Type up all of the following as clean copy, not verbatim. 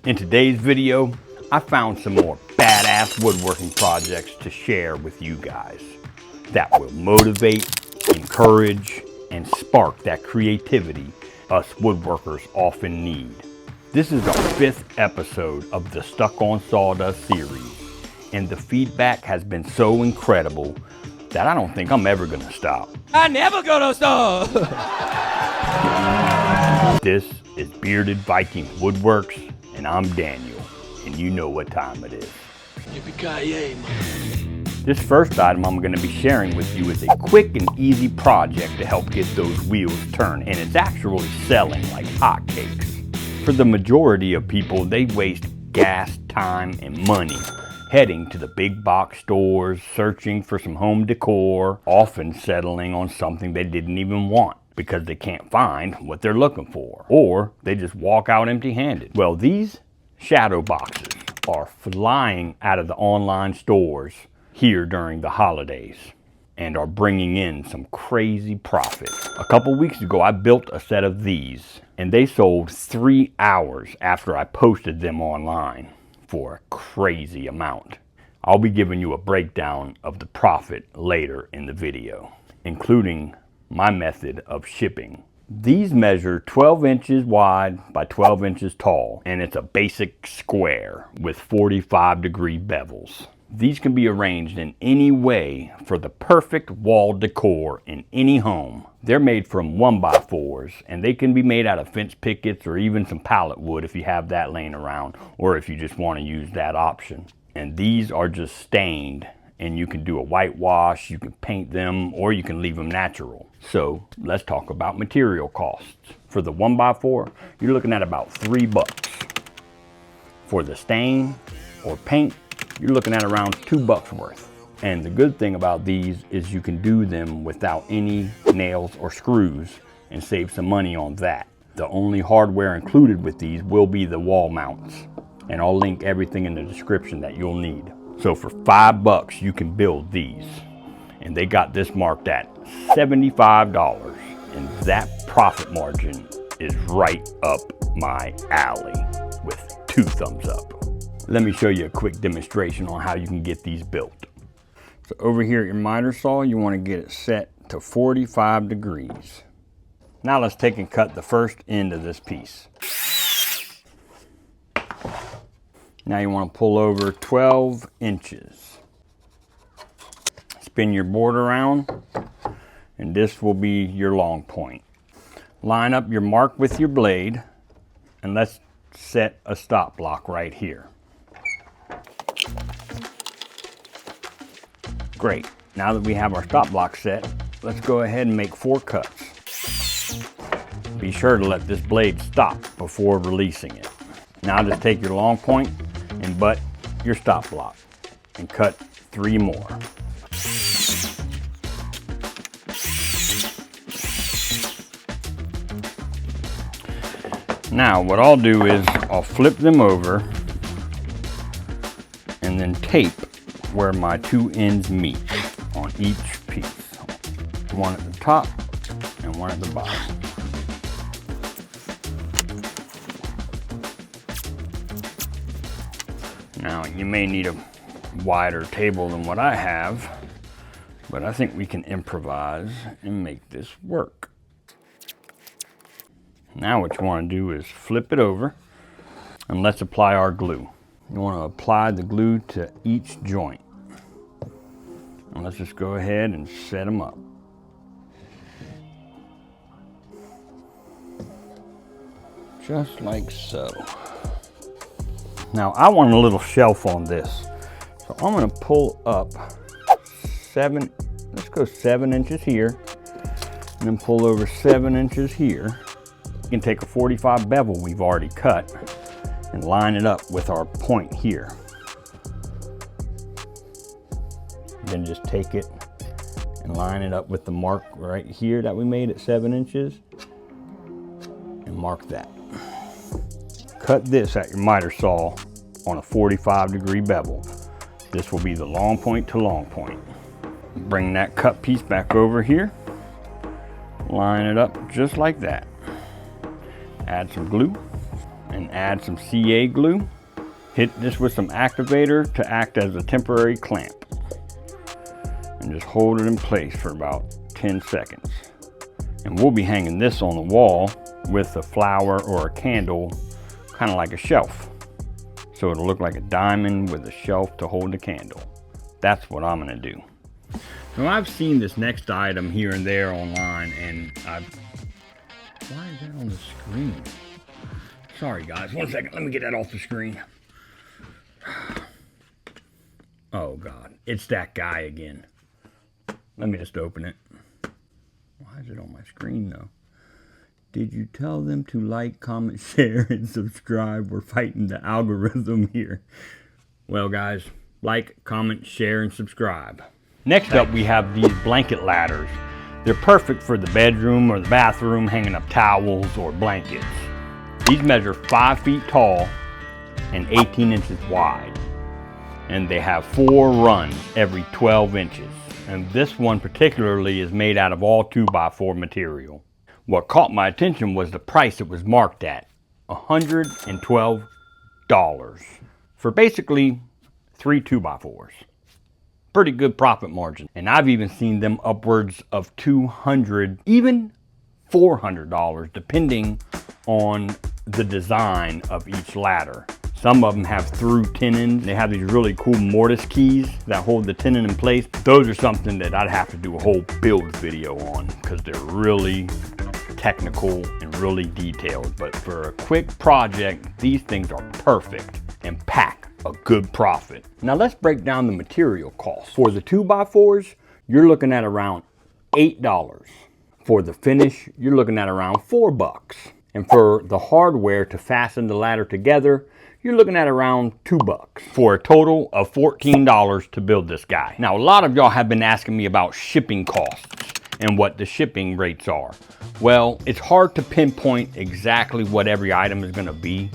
In today's video, I found some more badass woodworking projects to share with you guys that will motivate, encourage, and spark that creativity us woodworkers often need. This is our 5th episode of the Stuck on Sawdust series, and the feedback has been so incredible that I don't think I'm ever gonna stop. I never gonna stop! This is Bearded Viking Woodworks, and I'm Daniel, and you know what time it is. Yippee-ki-yay, man. This first item I'm going to be sharing with you is a quick and easy project to help get those wheels turned, and it's actually selling like hotcakes. For the majority of people, they waste gas, time, and money heading to the big box stores, searching for some home decor, often settling on something they didn't even want because they can't find what they're looking for, or they just walk out empty-handed. Well, these shadow boxes are flying out of the online stores here during the holidays and are bringing in some crazy profit. A couple weeks ago, I built a set of these, and they sold 3 hours after I posted them online for a crazy amount. I'll be giving you a breakdown of the profit later in the video, including my method of shipping. These measure 12 inches wide by 12 inches tall, and it's a basic square with 45-degree bevels. These can be arranged in any way for the perfect wall decor in any home. They're made from 1x4s, and they can be made out of fence pickets or even some pallet wood if you have that laying around, or if you just want to use that option. And these are just stained, and you can do a whitewash, you can paint them, or you can leave them natural. So let's talk about material costs. For the 1x4, you're looking at about $3. For the stain or paint, you're looking at around $2 worth. And the good thing about these is you can do them without any nails or screws and save some money on that. The only hardware included with these will be the wall mounts, and I'll link everything in the description that you'll need. So for $5 you can build these, and they got this marked at $75, and that profit margin is right up my alley with 2 thumbs up. Let me show you a quick demonstration on how you can get these built. So over here at your miter saw, you want to get it set to 45 degrees. Now let's take and cut the first end of this piece. Now you want to pull over 12 inches. Spin your board around, and this will be your long point. Line up your mark with your blade, and let's set a stop block right here. Great. Now that we have our stop block set, let's go ahead and make 4 cuts. Be sure to let this blade stop before releasing it. Now just take your long point and butt your stop block and cut 3 more. Now what I'll do is I'll flip them over and then tape where my 2 ends meet on each piece. One at the top and one at the bottom. Now you may need a wider table than what I have, but I think we can improvise and make this work. Now what you want to do is flip it over, and let's apply our glue. You want to apply the glue to each joint. And let's just go ahead and set them up. Just like so. Now I want a little shelf on this. So I'm going to pull up 7, let's go 7 inches here, and then pull over 7 inches here. You can take a 45 bevel we've already cut and line it up with our point here. Then just take it and line it up with the mark right here that we made at 7 inches and mark that. Cut this at your miter saw on a 45-degree bevel. This will be the long point to long point. Bring that cut piece back over here, line it up just like that. Add some glue, and add some CA glue. Hit this with some activator to act as a temporary clamp. And just hold it in place for about 10 seconds. And we'll be hanging this on the wall with a flower or a candle, kind of like a shelf. So it'll look like a diamond with a shelf to hold the candle. That's what I'm gonna do. Now I've seen this next item here and there online, and why is that on the screen? Sorry guys, 1 second, let me get that off the screen. Oh God, it's that guy again. Let me just open it. Why is it on my screen though? Did you tell them to like, comment, share, and subscribe? We're fighting the algorithm here. Well guys, like, comment, share, and subscribe. Next up we have these blanket ladders. They're perfect for the bedroom or the bathroom, hanging up towels or blankets. These measure 5 feet tall and 18 inches wide. And they have 4 runs every 12 inches. And this one particularly is made out of all 2x4 material. What caught my attention was the price it was marked at, $112 for basically 3 2x4s. Pretty good profit margin. And I've even seen them upwards of $200, even $400, depending on the design of each ladder. Some of them have through tenon. They have these really cool mortise keys that hold the tenon in place. Those are something that I'd have to do a whole build video on because they're really technical and really detailed. But for a quick project, these things are perfect and pack a good profit. Now let's break down the material cost. For the 2x4s, you're looking at around $8. For the finish, you're looking at around $4. And for the hardware to fasten the ladder together, you're looking at around $2 for a total of $14 to build this guy. Now, a lot of y'all have been asking me about shipping costs and what the shipping rates are. Well, it's hard to pinpoint exactly what every item is gonna be.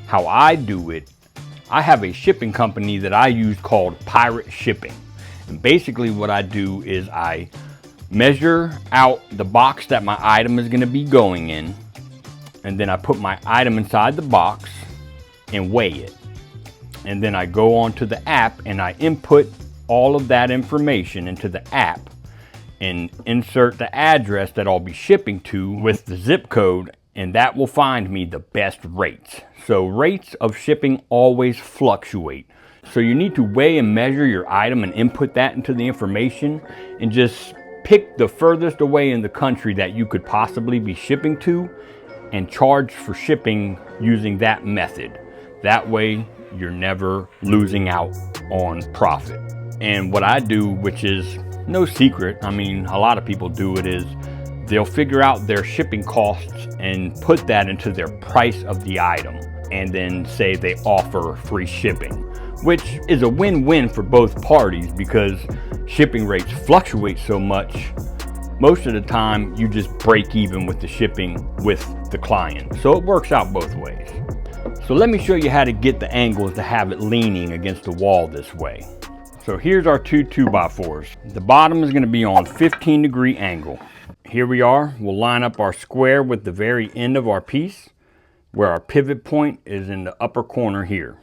How I do it, I have a shipping company that I use called Pirate Shipping. And basically what I do is I measure out the box that my item is gonna be going in, and then I put my item inside the box and weigh it. And then I go onto the app and I input all of that information into the app and insert the address that I'll be shipping to with the zip code, and that will find me the best rates. So rates of shipping always fluctuate. So you need to weigh and measure your item and input that into the information and just pick the furthest away in the country that you could possibly be shipping to and charge for shipping using that method. That way you're never losing out on profit. And what I do, which is no secret, I mean, a lot of people do it, is they'll figure out their shipping costs and put that into their price of the item and then say they offer free shipping, which is a win-win for both parties because shipping rates fluctuate so much. Most of the time you just break even with the shipping with the client. So it works out both ways. So let me show you how to get the angles to have it leaning against the wall this way. So here's our 2 2x4s. The bottom is going to be on 15-degree angle. Here we are. We'll line up our square with the very end of our piece where our pivot point is in the upper corner here.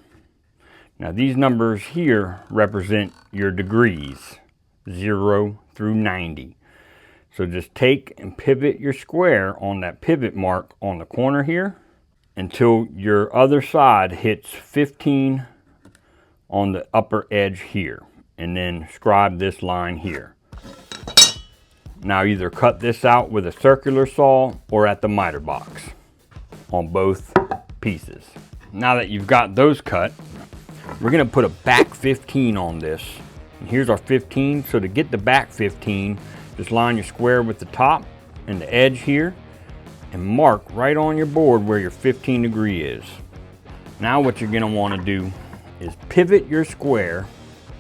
Now these numbers here represent your degrees, 0 through 90. So just take and pivot your square on that pivot mark on the corner here until your other side hits 15 on the upper edge here, and then scribe this line here. Now either cut this out with a circular saw or at the miter box on both pieces. Now that you've got those cut, we're gonna put a back 15 on this. And here's our 15, so to get the back 15, just line your square with the top and the edge here and mark right on your board where your 15 degree is. Now what you're gonna wanna do is pivot your square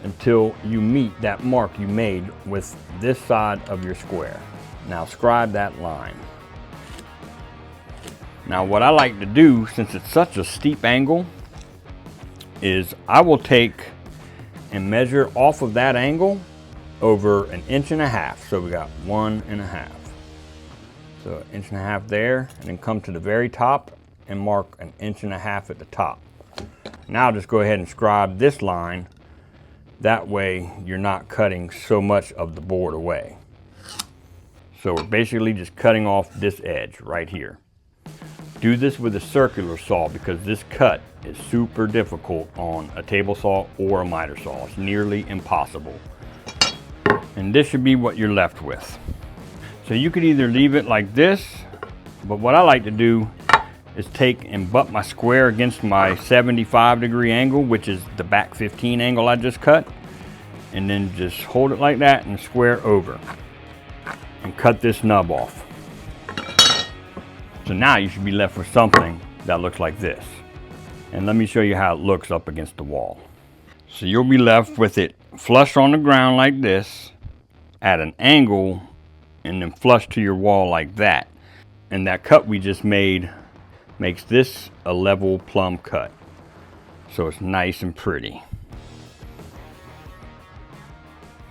until you meet that mark you made with this side of your square. Now scribe that line. Now what I like to do, since it's such a steep angle, is I will take and measure off of that angle over 1.5 inches. So we got 1.5. So 1.5 inches there, and then come to the very top and mark 1.5 inches at the top. Now just go ahead and scribe this line. That way you're not cutting so much of the board away. So we're basically just cutting off this edge right here. Do this with a circular saw because this cut is super difficult on a table saw or a miter saw. It's nearly impossible. And this should be what you're left with. So you could either leave it like this, but what I like to do is take and butt my square against my 75-degree angle, which is the back 15 angle I just cut, and then just hold it like that and square over and cut this nub off. So now you should be left with something that looks like this. And let me show you how it looks up against the wall. So you'll be left with it flush on the ground like this, at an angle, and then flush to your wall like that. And that cut we just made makes this a level plumb cut. So it's nice and pretty.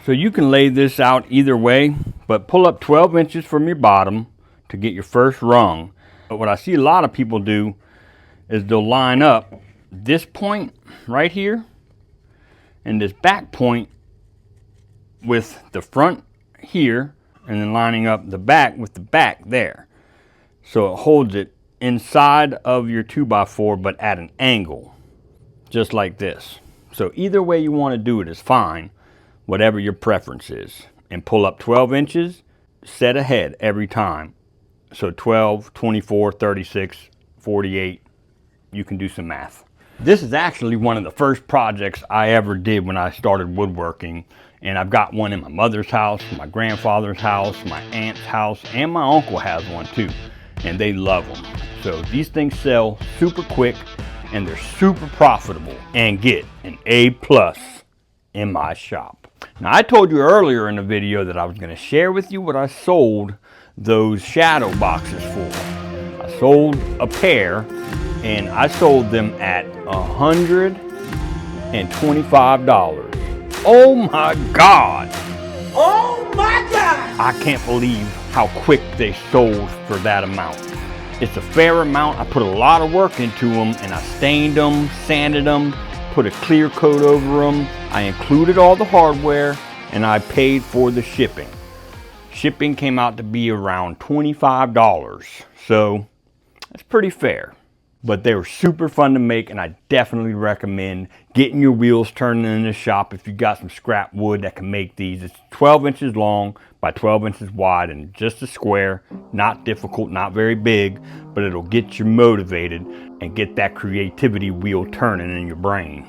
So you can lay this out either way, but pull up 12 inches from your bottom to get your first rung. But what I see a lot of people do is they'll line up this point right here and this back point with the front here, and then lining up the back with the back there. So it holds it inside of your 2x4 but at an angle, just like this. So either way you want to do it is fine, whatever your preference is. And pull up 12 inches, set ahead every time. So 12, 24, 36, 48, you can do some math. This is actually one of the first projects I ever did when I started woodworking. And I've got one in my mother's house, my grandfather's house, my aunt's house, and my uncle has one too. And they love them. So these things sell super quick and they're super profitable, and get an A+ in my shop. Now I told you earlier in the video that I was going to share with you what I sold those shadow boxes for. I sold a pair and I sold them at $125. Oh my God! Oh my God! I can't believe how quick they sold for that amount. It's a fair amount. I put a lot of work into them, and I stained them, sanded them, put a clear coat over them. I included all the hardware, and I paid for the shipping. Shipping came out to be around $25, so that's pretty fair. But they were super fun to make, and I definitely recommend getting your wheels turning in the shop if you got some scrap wood that can make these. It's 12 inches long by 12 inches wide and just a square. Not difficult, not very big, but it'll get you motivated and get that creativity wheel turning in your brain.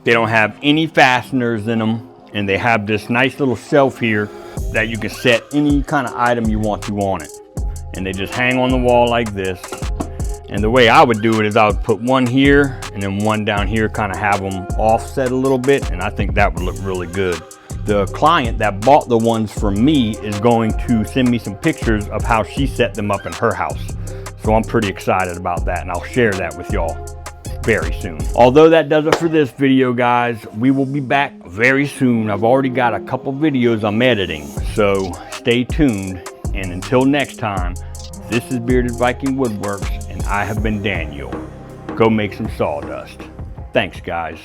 They don't have any fasteners in them, and they have this nice little shelf here that you can set any kind of item you want to on it. And they just hang on the wall like this. And the way I would do it is I would put one here and then one down here, kind of have them offset a little bit, and I think that would look really good. The client that bought the ones from me is going to send me some pictures of how she set them up in her house. So I'm pretty excited about that, and I'll share that with y'all very soon. Although that does it for this video, guys. We will be back very soon. I've already got a couple videos I'm editing, so stay tuned. And until next time, this is Bearded Viking Woodworks, and I have been Daniel. Go make some sawdust. Thanks, guys.